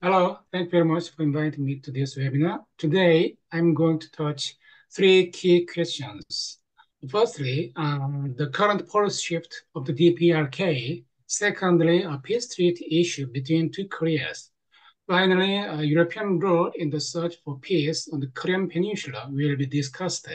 Hello, thank you very much for inviting me to this webinar. Today, I'm going to touch three key questions. Firstly, the current policy shift of the DPRK. Secondly, a peace treaty issue between two Koreas. Finally, a European role in the search for peace on the Korean Peninsula will be discussed.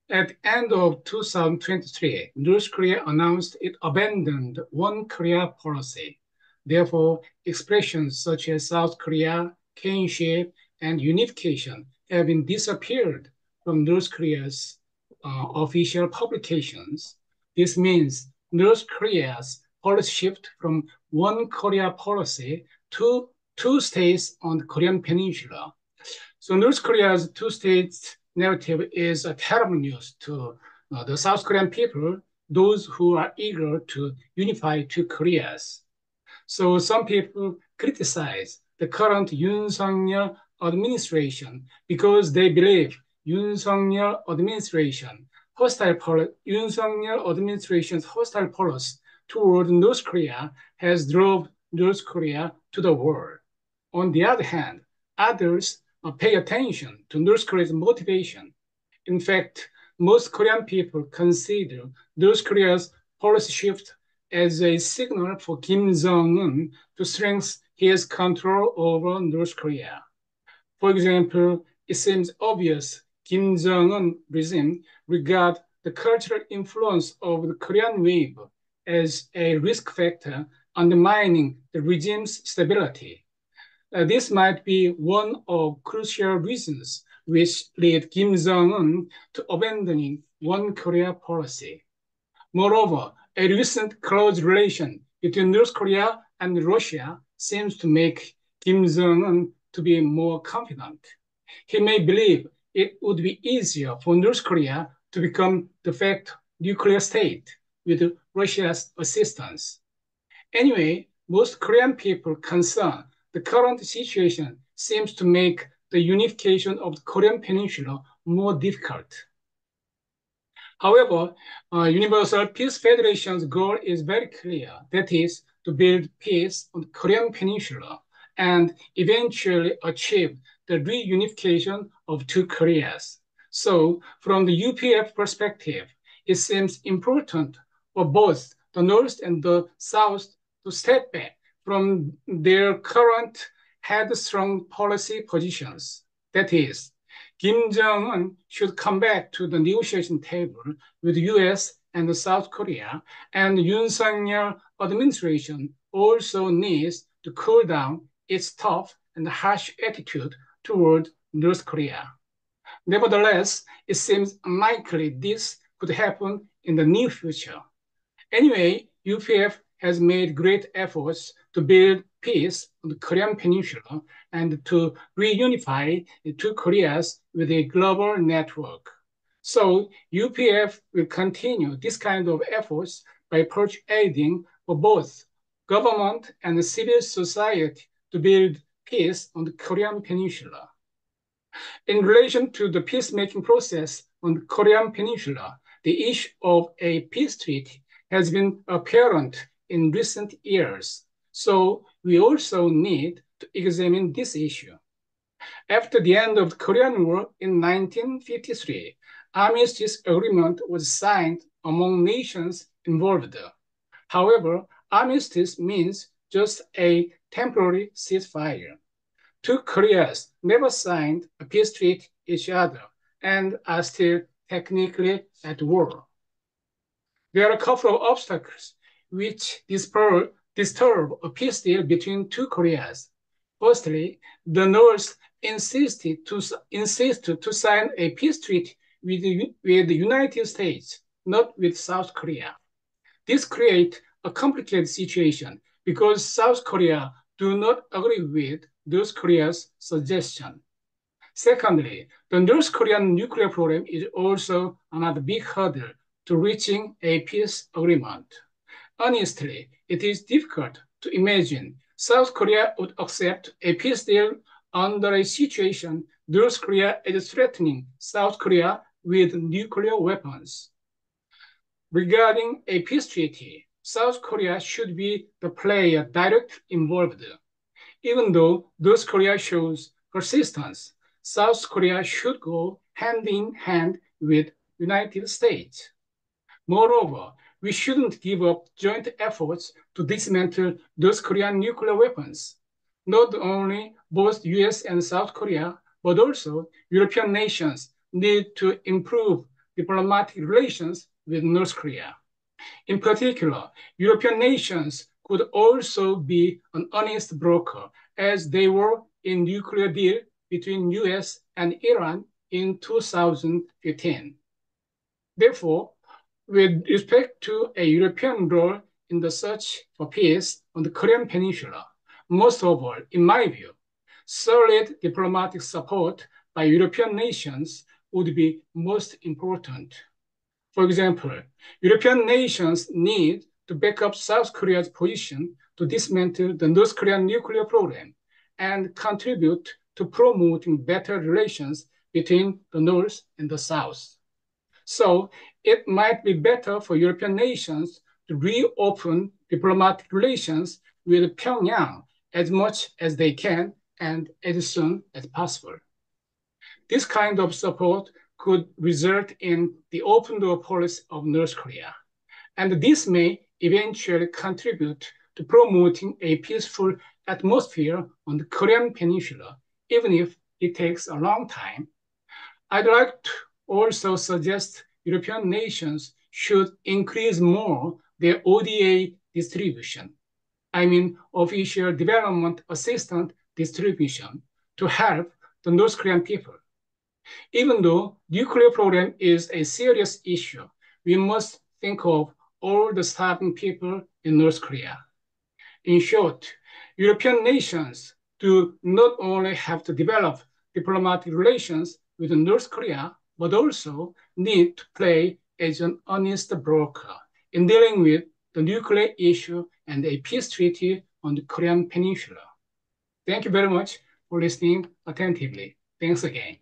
At the end of 2023, North Korea announced it abandoned one Korea policy. Therefore, expressions such as South Korea, kinship, and unification have been disappeared from North Korea's official publications. This means North Korea's policy shift from one Korea policy to two states on the Korean Peninsula. So North Korea's two states narrative is a terrible news to the South Korean people, those who are eager to unify two Koreas. So some people criticize the current Yoon Suk-yeol administration because they believe Yoon Suk-yeol administration's hostile policy toward North Korea has drove North Korea to the war. On the other hand, others pay attention to North Korea's motivation. In fact, most Korean people consider North Korea's policy shift as a signal for Kim Jong-un to strengthen his control over North Korea. For example, it seems obvious Kim Jong-un regime regard the cultural influence of the Korean wave as a risk factor undermining the regime's stability. This might be one of crucial reasons which led Kim Jong-un to abandoning one Korea policy. Moreover, a recent close relation between North Korea and Russia seems to make Kim Jong-un to be more confident. He may believe it would be easier for North Korea to become de facto nuclear state with Russia's assistance. Anyway, most Korean people concerned the current situation seems to make the unification of the Korean Peninsula more difficult. However, Universal Peace Federation's goal is very clear. That is to build peace on the Korean Peninsula and eventually achieve the reunification of two Koreas. So from the UPF perspective, it seems important for both the North and the South to step back from their current headstrong policy positions. That is, Kim Jong-un should come back to the negotiation table with the US and South Korea, and Yoon Suk-yeol administration also needs to cool down its tough and harsh attitude toward North Korea. Nevertheless, it seems unlikely this could happen in the near future. Anyway, UPF has made great efforts to build peace on the Korean Peninsula and to reunify the two Koreas with a global network. So UPF will continue this kind of efforts by persuading for both government and civil society to build peace on the Korean Peninsula. In relation to the peacemaking process on the Korean Peninsula, the issue of a peace treaty has been apparent in recent years. So we also need to examine this issue. After the end of the Korean War in 1953, armistice agreement was signed among nations involved. However, armistice means just a temporary ceasefire. Two Koreas never signed a peace treaty each other and are still technically at war. There are a couple of obstacles which disturb a peace deal between two Koreas. Firstly, the North insisted to sign a peace treaty with the United States, not with South Korea. This creates a complicated situation because South Korea do not agree with North Korea's suggestion. Secondly, the North Korean nuclear program is also another big hurdle to reaching a peace agreement. Honestly, it is difficult to imagine South Korea would accept a peace deal under a situation North Korea is threatening South Korea with nuclear weapons. Regarding a peace treaty, South Korea should be the player directly involved. Even though North Korea shows persistence, South Korea should go hand in hand with United States. Moreover, we shouldn't give up joint efforts to dismantle North Korean nuclear weapons. Not only both US and South Korea, but also European nations need to improve diplomatic relations with North Korea. In particular, European nations could also be an honest broker, as they were in nuclear deal between US and Iran in 2015. Therefore, with respect to a European role in the search for peace on the Korean Peninsula, most of all, in my view, solid diplomatic support by European nations would be most important. For example, European nations need to back up South Korea's position to dismantle the North Korean nuclear program and contribute to promoting better relations between the North and the South. So it might be better for European nations to reopen diplomatic relations with Pyongyang as much as they can and as soon as possible. This kind of support could result in the open door policy of North Korea, and this may eventually contribute to promoting a peaceful atmosphere on the Korean Peninsula, even if it takes a long time. I'd like to also suggest European nations should increase more their ODA distribution, I mean official development assistance distribution, to help the North Korean people. Even though nuclear program is a serious issue, we must think of all the starving people in North Korea. In short, European nations do not only have to develop diplomatic relations with North Korea, but also need to play as an honest broker in dealing with the nuclear issue and a peace treaty on the Korean Peninsula. Thank you very much for listening attentively. Thanks again.